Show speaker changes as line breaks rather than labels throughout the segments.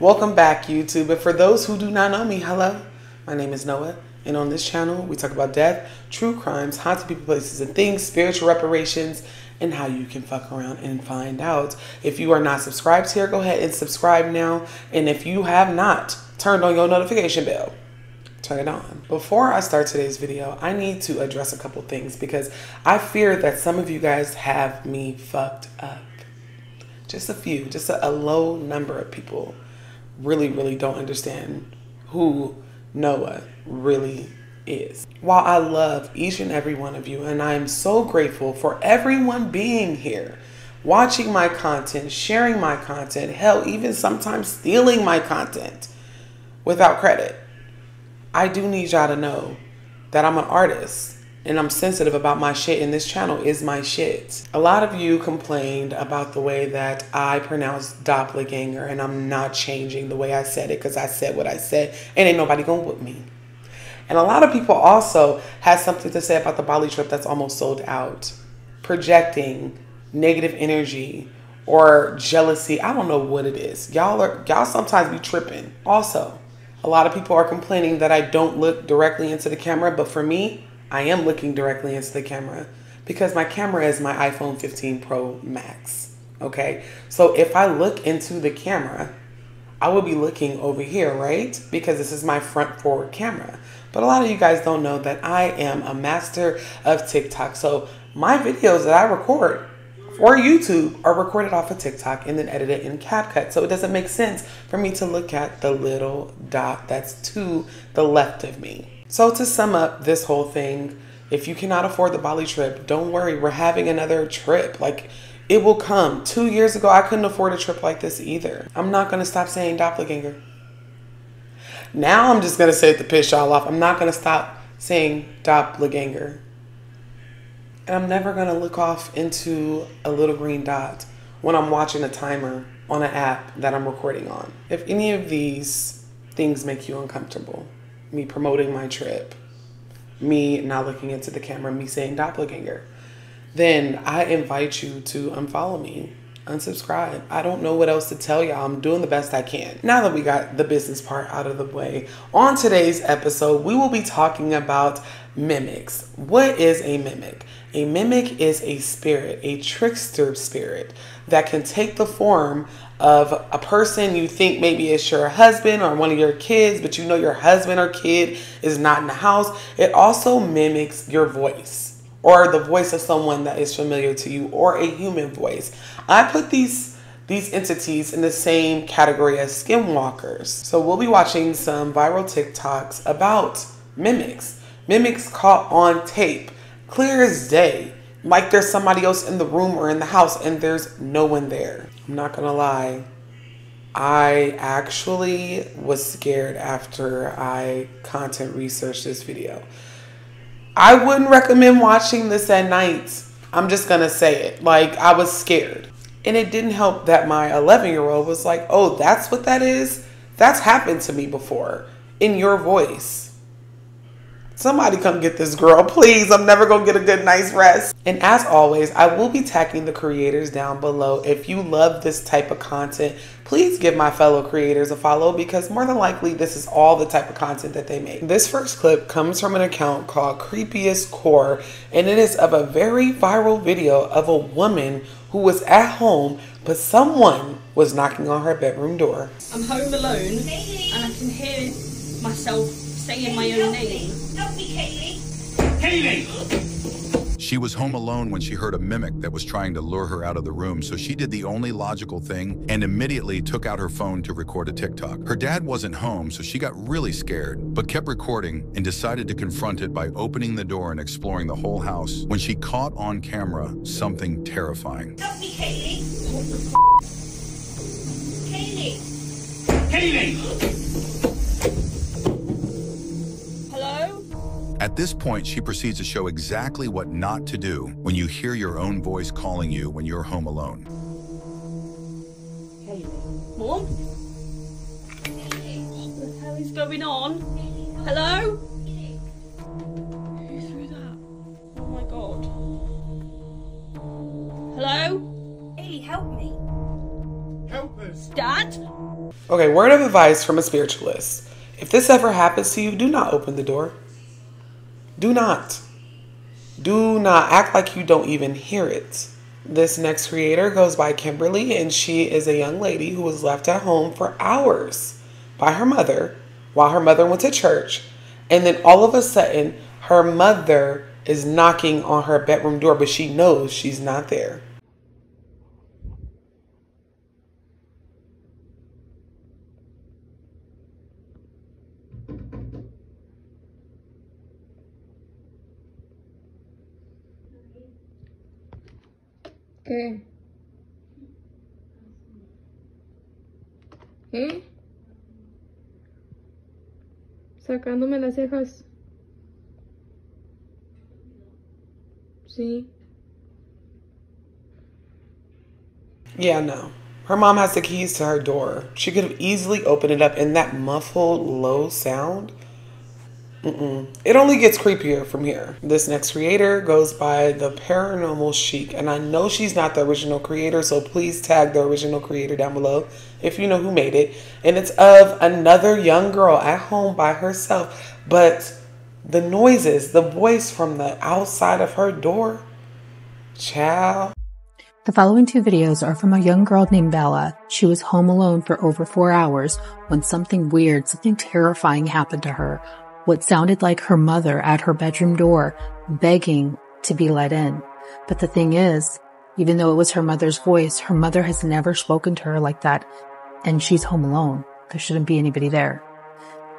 Welcome back, YouTube. And for those who do not know me, hello, my name is Noah. And on this channel, we talk about death, true crimes, haunted people, places, and things, spiritual reparations, and how you can fuck around and find out. If you are not subscribed here, go ahead and subscribe now. And if you have not turned on your notification bell, turn it on. Before I start today's video, I need to address a couple things because I fear that some of you guys have me fucked up. Just a few, just a low number of people really don't understand who Noah really is. While I love each and every one of you, and I am so grateful for everyone being here, watching my content, sharing my content, hell, even sometimes stealing my content without credit, I do need y'all to know that I'm an artist and I'm sensitive about my shit, and this channel is my shit. A lot of you complained about the way that I pronounce doppelganger, and I'm not changing the way I said it because I said what I said and ain't nobody gonna whoop me. And a lot of people also had something to say about the Bali trip that's almost sold out. Projecting negative energy or jealousy. I don't know what it is. Y'all sometimes be tripping. Also, a lot of people are complaining that I don't look directly into the camera, but for me, I am looking directly into the camera because my camera is my iPhone 15 Pro Max, okay? So if I look into the camera, I will be looking over here, right? Because this is my front forward camera. But a lot of you guys don't know that I am a master of TikTok. So my videos that I record for YouTube are recorded off of TikTok and then edited in CapCut. So it doesn't make sense for me to look at the little dot that's to the left of me. So to sum up this whole thing, if you cannot afford the Bali trip, don't worry, we're having another trip. Like, it will come. 2 years ago, I couldn't afford a trip like this either. I'm not going to stop saying doppelganger. Now I'm just going to say it to piss y'all off. I'm not going to stop saying doppelganger. And I'm never going to look off into a little green dot when I'm watching a timer on an app that I'm recording on. If any of these things make you uncomfortable, me promoting my trip, me not looking into the camera, me saying doppelganger, then I invite you to unfollow me, unsubscribe. I don't know what else to tell y'all. I'm doing the best I can. Now that we got the business part out of the way, on today's episode, we will be talking about mimics. What is a mimic? A mimic is a spirit, a trickster spirit that can take the form of a person you think maybe it's your husband or one of your kids, but you know your husband or kid is not in the house. It also mimics your voice or the voice of someone that is familiar to you or a human voice. I put these entities in the same category as skinwalkers. So we'll be watching some viral TikToks about mimics. Mimics caught on tape, clear as day, like there's somebody else in the room or in the house and there's no one there. I'm not gonna lie, I actually was scared after I content researched this video. I wouldn't recommend watching this at night. I'm just gonna say it. Like, I was scared. And it didn't help that my 11-year-old was like, oh, that's what that is? That's happened to me before in your voice. Somebody come get this girl, please. I'm never gonna get a good night's rest. And as always, I will be tagging the creators down below. If you love this type of content, please give my fellow creators a follow because more than likely this is all the type of content that they make. This first clip comes from an account called Creepiest Core, and it is of a very viral video of a woman who was at home, but someone was knocking on her bedroom door.
I'm home alone and I can hear myself saying my own name. Help me, Kaylee.
Kaylee! She was home alone when she heard a mimic that was trying to lure her out of the room, so she did the only logical thing and immediately took out her phone to record a TikTok. Her dad wasn't home, so she got really scared, but kept recording and decided to confront it by opening the door and exploring the whole house when she caught on camera something terrifying.
Help me, Kaylee. What the f***? Kaylee!
Kaylee!
Hello?
At this point, she proceeds to show exactly what not to do when you hear your own voice calling you when you're home alone.
Kaylee. Mom? What the hell is going on? Hello? Who threw that? Oh my god. Hello?
Ellie, help me.
Help us!
Dad?
Okay, word of advice from a spiritualist. If this ever happens to you, do not open the door. Do not. Do not act like you don't even hear it. This next creator goes by Kimberly, and she is a young lady who was left at home for hours by her mother while her mother went to church. And then all of a sudden, her mother is knocking on her bedroom door, but she knows she's not there.
¿Qué? ¿Eh? Sacándome las cejas. Sí.
Yeah, no. Her mom has the keys to her door. She could have easily opened it up, and that muffled, low sound. It only gets creepier from here. This next creator goes by the Paranormal Chic, and I know she's not the original creator, so please tag the original creator down below if you know who made it. And it's of another young girl at home by herself, but the noises, the voice from the outside of her door, child.
The following two videos are from a young girl named Bella. She was home alone for over 4 hours when something weird, something terrifying happened to her. What sounded like her mother at her bedroom door, begging to be let in. But the thing is, even though it was her mother's voice, her mother has never spoken to her like that. And she's home alone. There shouldn't be anybody there.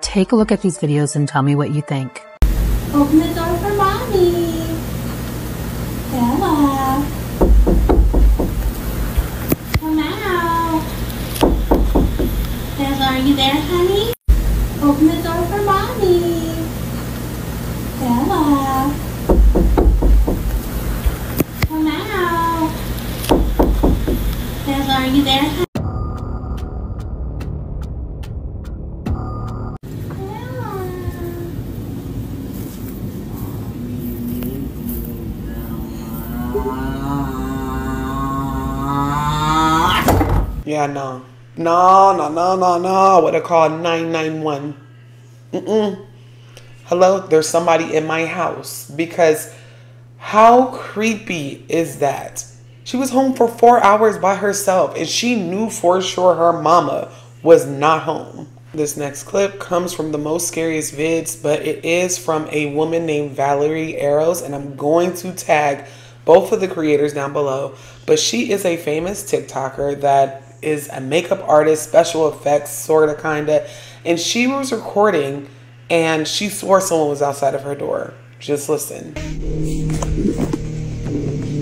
Take a look at these videos and tell me what you think.
Open the door for mommy. Bella. Come out. Bella, are you there, honey? Open the door for mommy. Bella. Come out. Bella, are you there, honey?
Yeah, no. I would have called 991. Hello, there's somebody in my house. Because how creepy is that? She was home for 4 hours by herself, and she knew for sure her mama was not home. This next clip comes from the most scariest vids, but it is from a woman named Valerie Arrows, and I'm going to tag both of the creators down below. But she is a famous TikToker that is a makeup artist, special effects, sort of, kind of. And she was recording, and she swore someone was outside of her door. Just listen.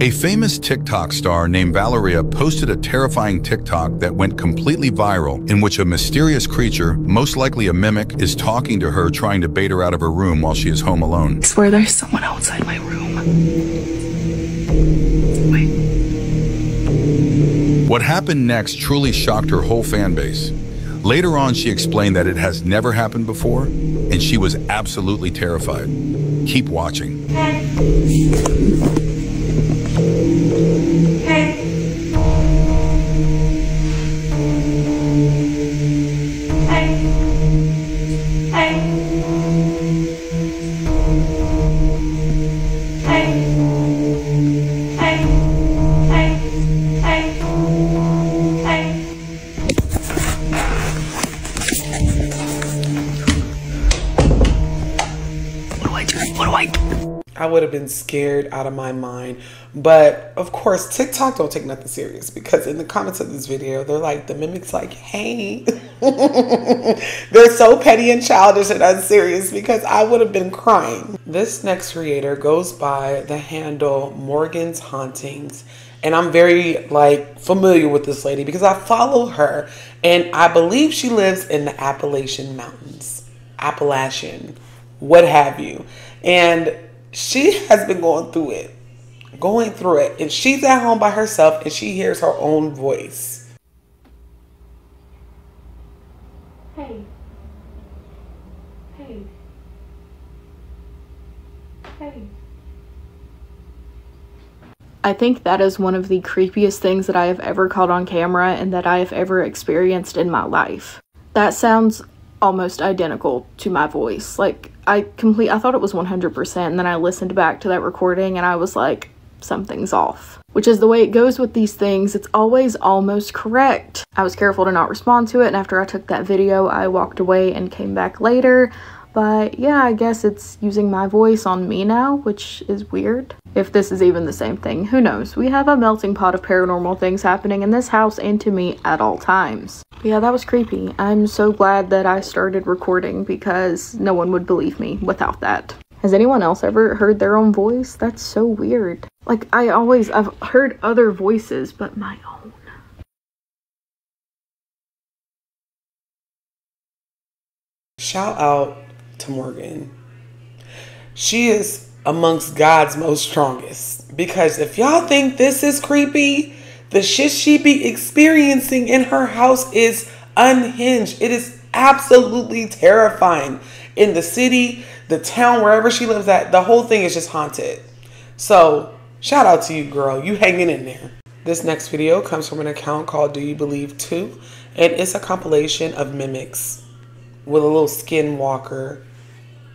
A famous TikTok star named Valeria posted a terrifying TikTok that went completely viral, in which a mysterious creature, most likely a mimic, is talking to her, trying to bait her out of her room while she is home alone.
I swear there's someone outside my room. Wait.
What happened next truly shocked her whole fan base. Later on, she explained that it has never happened before, and she was absolutely terrified. Keep watching.
Hey. Hey. Hey. Hey.
I would have been scared out of my mind. But of course, TikTok don't take nothing serious, because in the comments of this video, they're like, the mimics like, hey. They're so petty and childish and unserious, because I would have been crying. This next creator goes by the handle Morgan's Hauntings. And I'm very familiar with this lady because I follow her, and I believe she lives in the Appalachian Mountains. Appalachian, what have you. And she has been going through it. And she's at home by herself, and she hears her own voice.
Hey. Hey. Hey.
I think that is one of the creepiest things that I have ever caught on camera and that I have ever experienced in my life. That sounds almost identical to my voice. Like, I thought it was 100%, and then I listened back to that recording and I was like, something's off. Which is the way it goes with these things. It's always almost correct. I was careful to not respond to it, and after I took that video, I walked away and came back later. But yeah, I guess it's using my voice on me now, which is weird. If this is even the same thing, who knows? We have a melting pot of paranormal things happening in this house and to me at all times. But yeah, that was creepy. I'm so glad that I started recording because no one would believe me without that. Has anyone else ever heard their own voice? That's so weird. Like, I've heard other voices, but my own.
Shout out to Morgan. She is amongst God's most strongest. Because if y'all think this is creepy, the shit she be experiencing in her house is unhinged. It is absolutely terrifying. In the city, the town, wherever she lives at, the whole thing is just haunted. So, shout out to you, girl. You hanging in there. This next video comes from an account called Do You Believe Too? And it's a compilation of MIMICS with a little skinwalker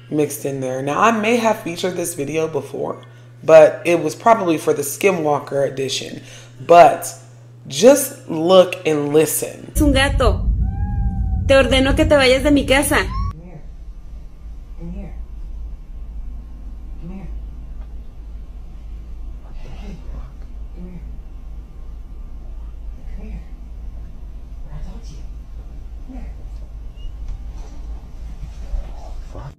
mixed in there. Now, I may have featured this video before, but it was probably for the skinwalker edition. But just look and listen.
Es un gato. Te ordeno que te vayas de mi casa.
Come here. Come here. Come here. Hey, come here. Come here. What I told you. Come here. Fuck.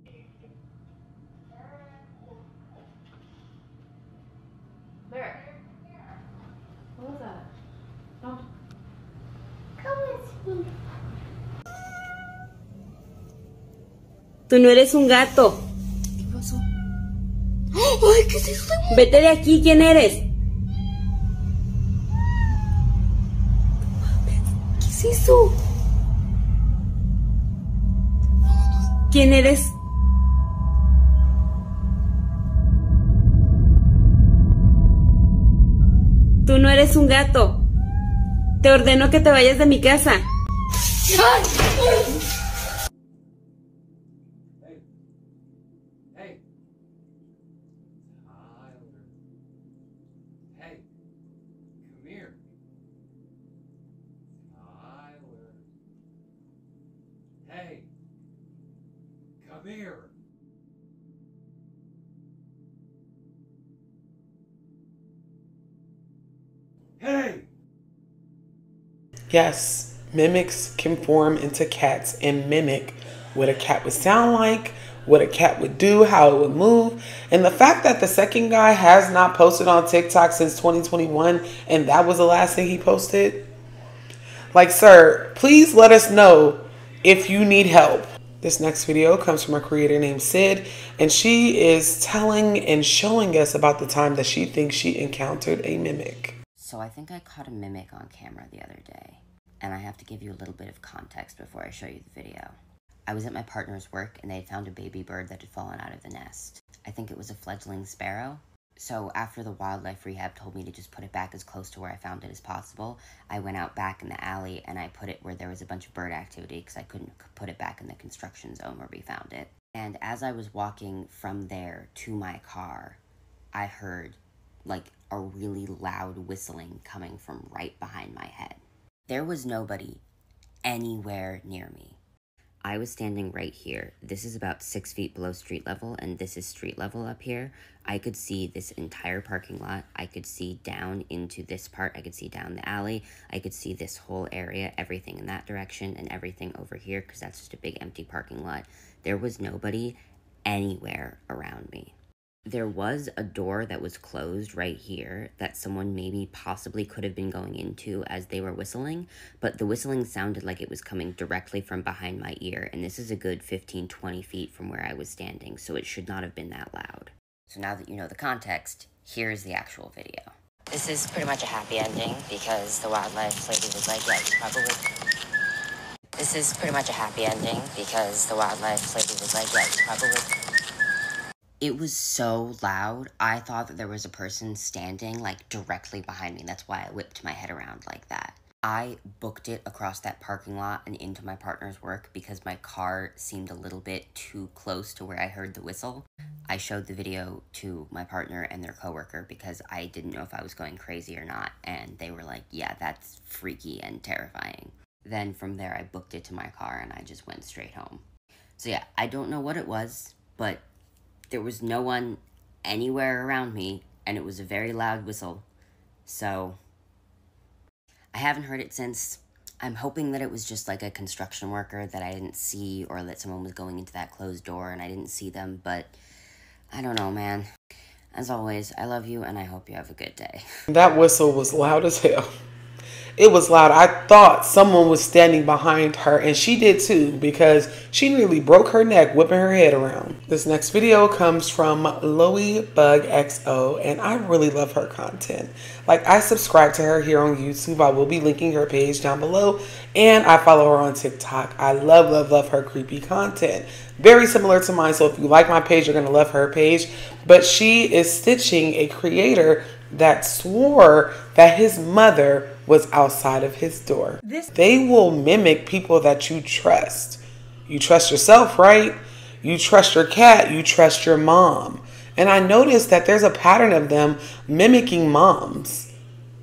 There. What was that? Don't.
Come with me.
Tú no eres un gato.
¿Qué pasó?
Ay, ¿qué es eso? Vete de aquí, ¿quién eres? ¿Qué es eso? ¿Quién eres? Tú no eres un gato. Te ordeno que te vayas de mi casa.
Hey. Tyler. Hey. Come here. Tyler. Hey. Come here. Hey.
Yes, mimics can form into cats and mimic what a cat would sound like, what a cat would do, how it would move. And the fact that the second guy has not posted on TikTok since 2021 and that was the last thing he posted. Like, sir, please let us know if you need help. This next video comes from a creator named Sid, and she is telling and showing us about the time that she thinks she encountered a mimic.
So I think I caught a mimic on camera the other day, and I have to give you a little bit of context before I show you the video. I was at my partner's work, and they had found a baby bird that had fallen out of the nest. I think it was a fledgling sparrow. So after the wildlife rehab told me to just put it back as close to where I found it as possible, I went out back in the alley and I put it where there was a bunch of bird activity because I couldn't put it back in the construction zone where we found it. And as I was walking from there to my car, I heard like a really loud whistling coming from right behind my head. There was nobody anywhere near me. I was standing right here. This is about 6 feet below street level, and this is street level up here. I could see this entire parking lot. I could see down into this part. I could see down the alley. I could see this whole area, everything in that direction, and everything over here, because that's just a big empty parking lot. There was nobody anywhere around me. There was a door that was closed right here that someone maybe possibly could have been going into as they were whistling, but the whistling sounded like it was coming directly from behind my ear, and this is a good 15-20 feet from where I was standing, so it should not have been that loud. So now that you know the context, here's the actual video. This is pretty much a happy ending because the wildlife lady was like, yeah, you probably... This is pretty much a happy ending because the wildlife lady was like, yeah, you probably... It was so loud, I thought that there was a person standing, like, directly behind me. That's why I whipped my head around like that. I booked it across that parking lot and into my partner's work because my car seemed a little bit too close to where I heard the whistle. I showed the video to my partner and their coworker because I didn't know if I was going crazy or not, and they were like, yeah, that's freaky and terrifying. Then from there, I booked it to my car and I just went straight home. So yeah, I don't know what it was, but there was no one anywhere around me, and it was a very loud whistle. So I haven't heard it since. I'm hoping that it was just like a construction worker that I didn't see, or that someone was going into that closed door and I didn't see them, but I don't know, man. As always, I love you and I hope you have a good day.
That whistle was loud as hell. It was loud. I thought someone was standing behind her, and she did too, because she nearly broke her neck whipping her head around. This next video comes from Loey Bug XO, and I really love her content. Like, I subscribe to her here on YouTube. I will be linking her page down below, and I follow her on TikTok. I love her creepy content. Very similar to mine, so if you like my page, you're going to love her page. But she is stitching a creator that swore that his mother was outside of his door. They will mimic people that you trust. You trust yourself, right? You trust your cat. You trust your mom. And I noticed that there's a pattern of them mimicking moms,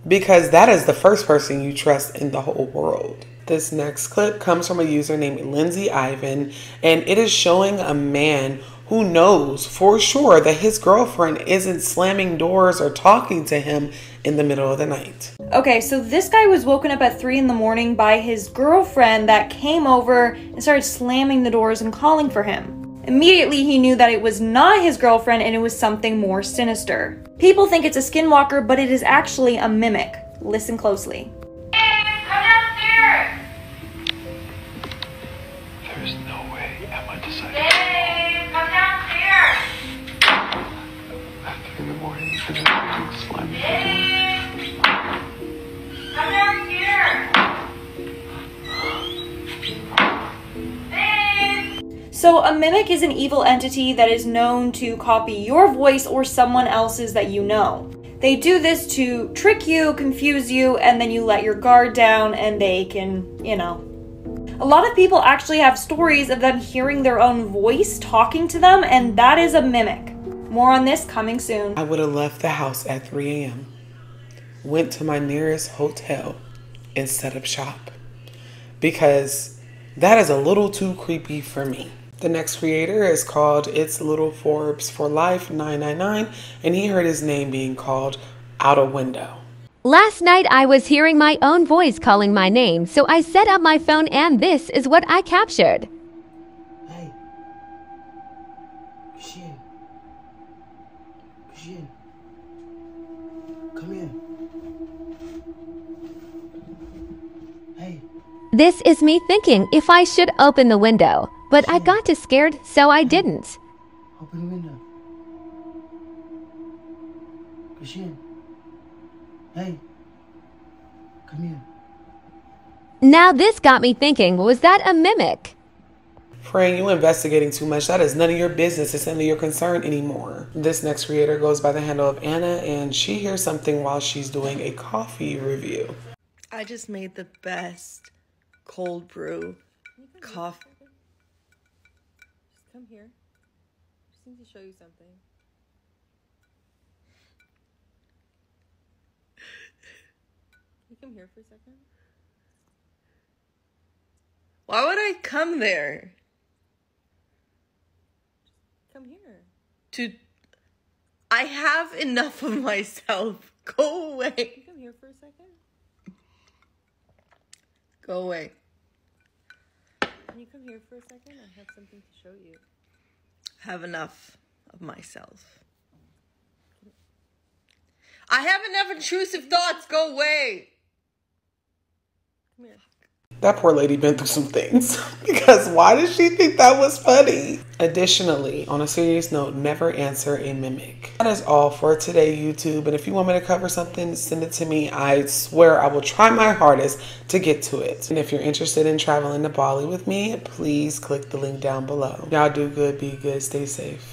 because that is the first person you trust in the whole world. This next clip comes from a user named Lindsay Ivan, and it is showing a man who knows for sure that his girlfriend isn't slamming doors or talking to him in the middle of the night.
Okay, so this guy was woken up at 3 in the morning by his girlfriend that came over and started slamming the doors and calling for him. Immediately, he knew that it was not his girlfriend and it was something more sinister. People think it's a skinwalker, but it is actually a mimic. Listen closely.
Come downstairs!
There's no way Emma decided.
Babe, come downstairs!
At 3 in the morning, and everything's slimy.
Babe! Come downstairs! Babe!
So a mimic is an evil entity that is known to copy your voice or someone else's that you know. They do this to trick you, confuse you, and then you let your guard down and they can, you know. A lot of people actually have stories of them hearing their own voice talking to them, and that is a mimic. More on this coming soon.
I would have left the house at 3 a.m., went to my nearest hotel, and set up shop, because that is a little too creepy for me. The next creator is called It's Little Forbes for Life 999, and he heard his name being called out a window.
Last night I was hearing my own voice calling my name, so I set up my phone and this is what I captured.
Hey. Christian. Christian. Come here. Hey.
This is me thinking if I should open the window, but I got too scared, so I didn't.
Open the window. Christian. Hey. Come here.
Now this got me thinking, was that a mimic?
Friend, you investigating too much. That is none of your business. It's none of your concern anymore. This next creator goes by the handle of Anna, and she hears something while she's doing a coffee review.
I just made the best cold brew coffee.
Just come here. Just need to show you something. Can you come here for a second?
Why would I come there?
Just come here.
I have enough of myself. Go away.
Can you come here for a second?
Go away.
Can you come here for a second? I have something to show you.
Have enough of myself. I have enough intrusive thoughts. Go away.
Come here.
That poor lady been through some things, because why did she think that was funny? Additionally, on a serious note, never answer a mimic. That is all for today, YouTube. And if you want me to cover something, send it to me. I swear I will try my hardest to get to it. And if you're interested in traveling to Bali with me, please click the link down below. Y'all do good, be good, stay safe.